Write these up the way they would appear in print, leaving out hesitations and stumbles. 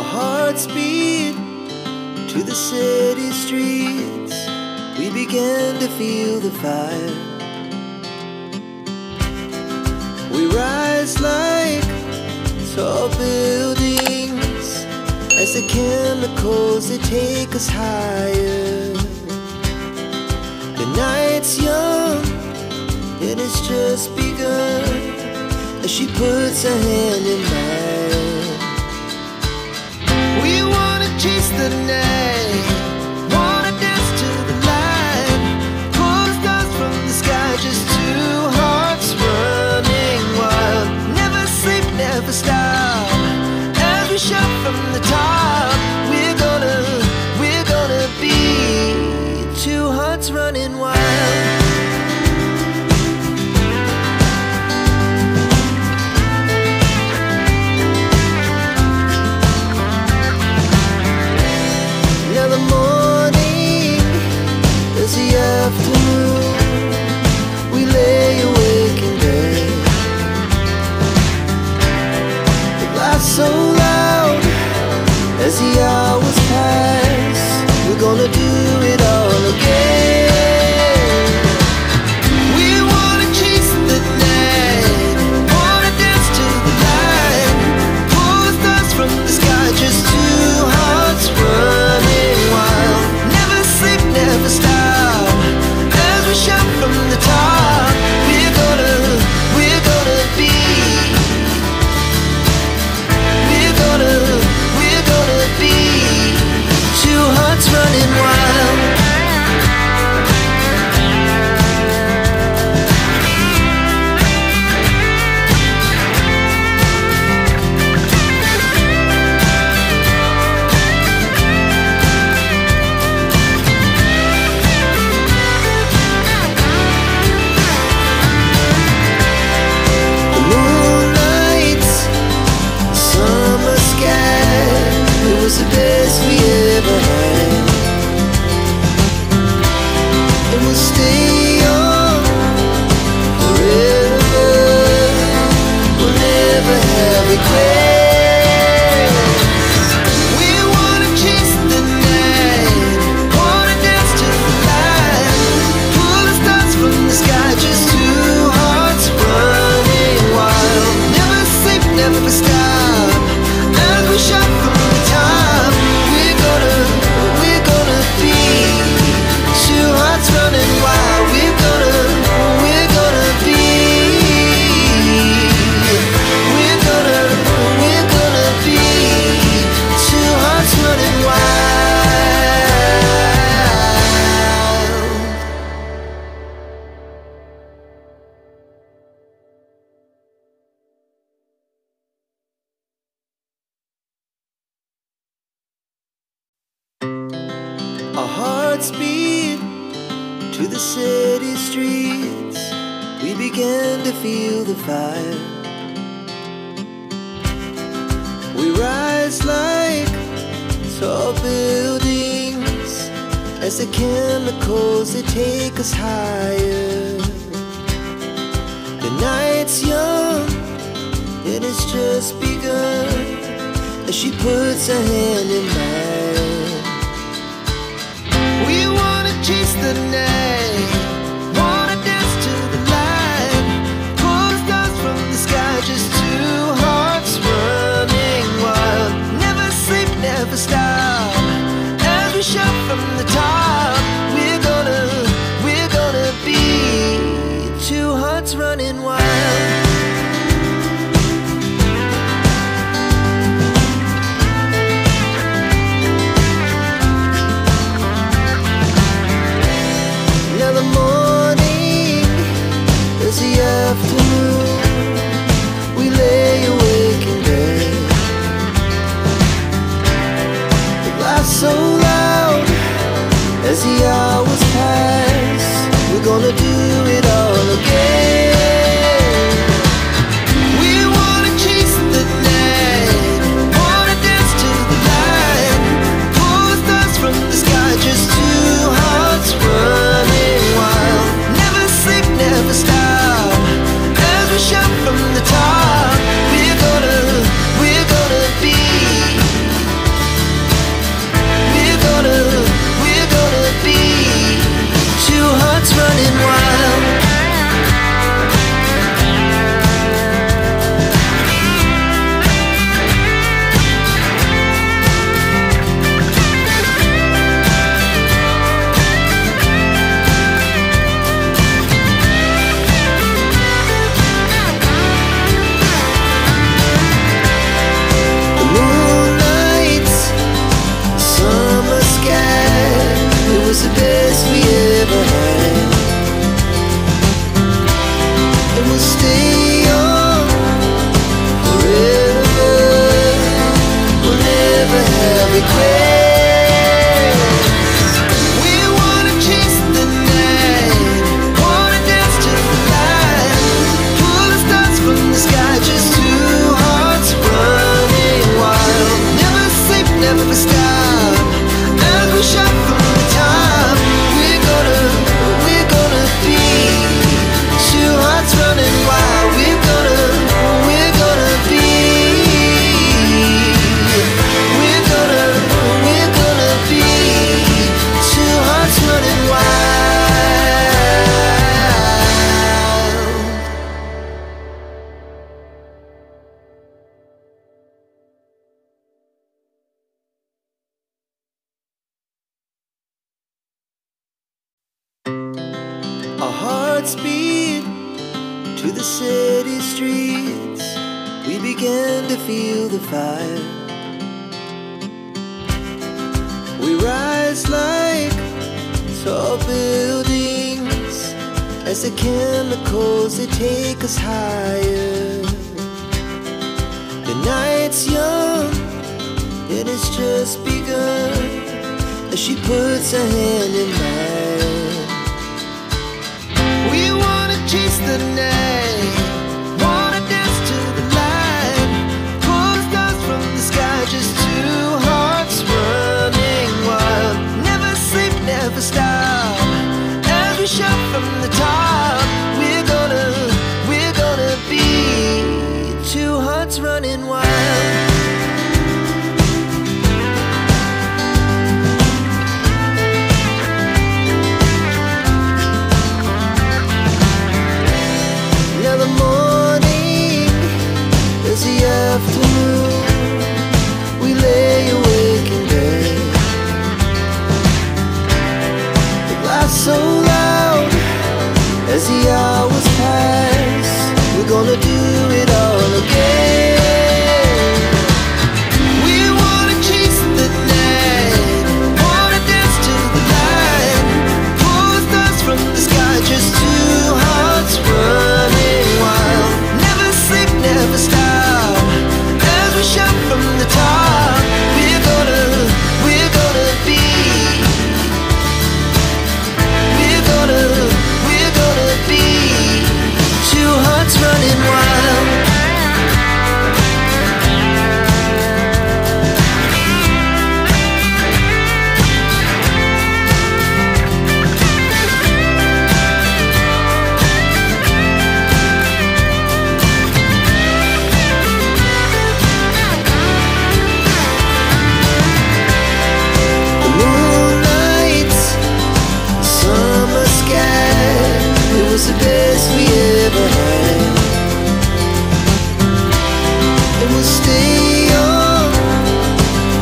Our hearts beat to the city streets. We began to feel the fire. We rise like tall buildings as the chemicals, they take us higher. The night's young, it has just begun, as she puts her hand in mine. We wanna chase the night, wanna dance to the light, pull the stars from the sky, just two hearts running wild. Never sleep, never stop, as we shout from the top. We're gonna be two hearts running wild. Afternoon, we lay awake in bed. It laughs so loud as the hours pass. We're gonna do it all again. We wanna chase the night, wanna dance to the light, pull the stars from the sky, just two hearts running wild. Never sleep, never stop, shout from the top. We're gonna be, we're gonna be two hearts running wild. The best we ever had, and we'll stay on forever. We'll never have regrets. We wanna chase the night, wanna dance to the light, pull the stars from the sky, just two hearts running wild. Never sleep, never stop, as we shout from the top. Running wild, we're gonna be, we're gonna be two hearts running wild. Our hearts beat to the city streets. We began to feel the fire. We rise like tall buildings as the chemicals, they take us higher. The night's young, it has just begun, as she puts her hand in mine. We wanna chase the night, wanna dance to the light, pull the stars from the sky, just two hearts running wild. Never sleep, never stop, as we shout from the top. We're gonna be two hearts running wild. hearts beat to the city streets. We began to feel the fire. We rise like tall buildings as the chemicals, they take us higher. The night's young, it has just begun, as she puts her hand in mine. We wanna chase the night, wanna dance to the light, pull stars from the sky, just two hearts running wild. Never sleep, never stop, as we shout from the top. We're gonna be two hearts running wild. Now the morning is the afternoon. We lay awake in bed. The laughs so loud as the hours pass. We're gonna do it all again. We wanna chase the night, wanna dance to the light, pull stars from the sky, just two hearts running wild. Never sleep, never stop, as we shout from the top. We're gonna be, we're gonna be two hearts running wild. The moonlight, summer sky, it was the best we ever had. And we'll stay on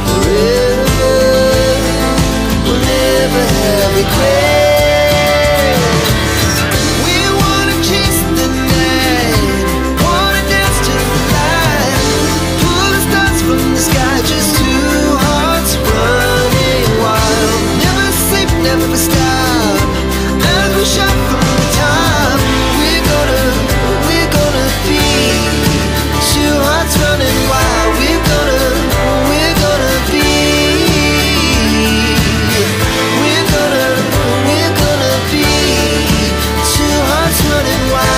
forever. We'll never have regrets. We wanna chase the night, wanna dance to the light, pull the stars from the sky, just two hearts running wild. Never sleep, never stop, as we shout from the top. We're gonna be two hearts running wild. We're gonna be, we're gonna be two hearts running wild.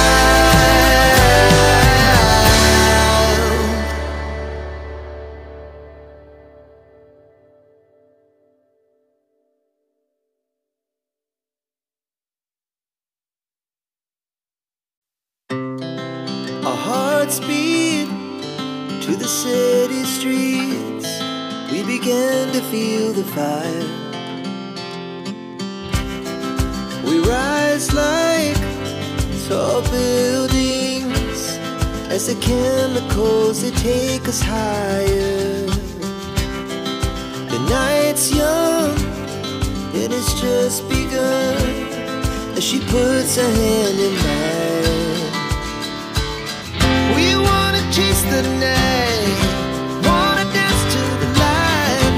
Our hearts beat to the city streets. We began to feel the fire. We rise like tall buildings as the chemicals, they take us higher. The night's young, it has just begun, as she puts her hand in mine. We wanna chase the night, wanna dance to the light,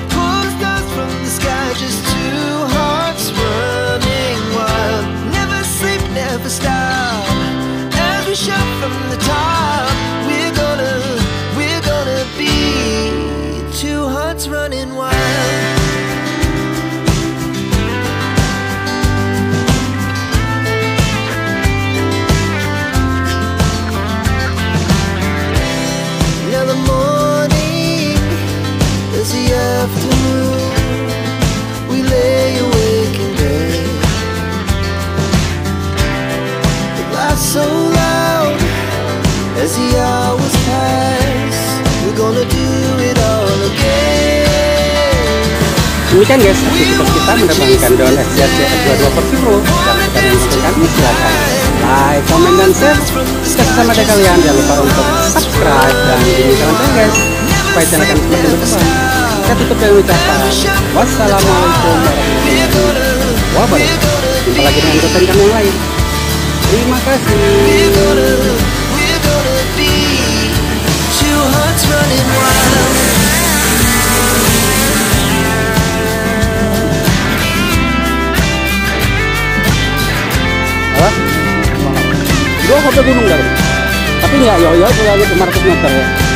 pull stars from the sky, just two hearts running wild. Never sleep, never stop, as we shout from the top. We're gonna be two hearts running wild. Now the morning is the afternoon. We lay awake in bed. The laughs so loud as the hours pass. We're gonna do it all again. Demikian guys, aktivitas kita menerbangkan drone Sjrc F22 Pro. Dan jika kalian menonton kami, silahkan like, komen, dan share. Jika sesama ada kalian, jangan lupa untuk subscribe dan bunyikan lonceng guys, supaya channel kami semakin berkembang. Saya tutup dengan ucapan wassalamualaikum warahmatullahi wabarakatuh. Jumpa lagi dengan konten kami yang lain. Terima kasih. We're gonna be two hearts running wild. Gue sampai gunung dari. Tapi nggak yo-yo itu lagi 500 meter ya.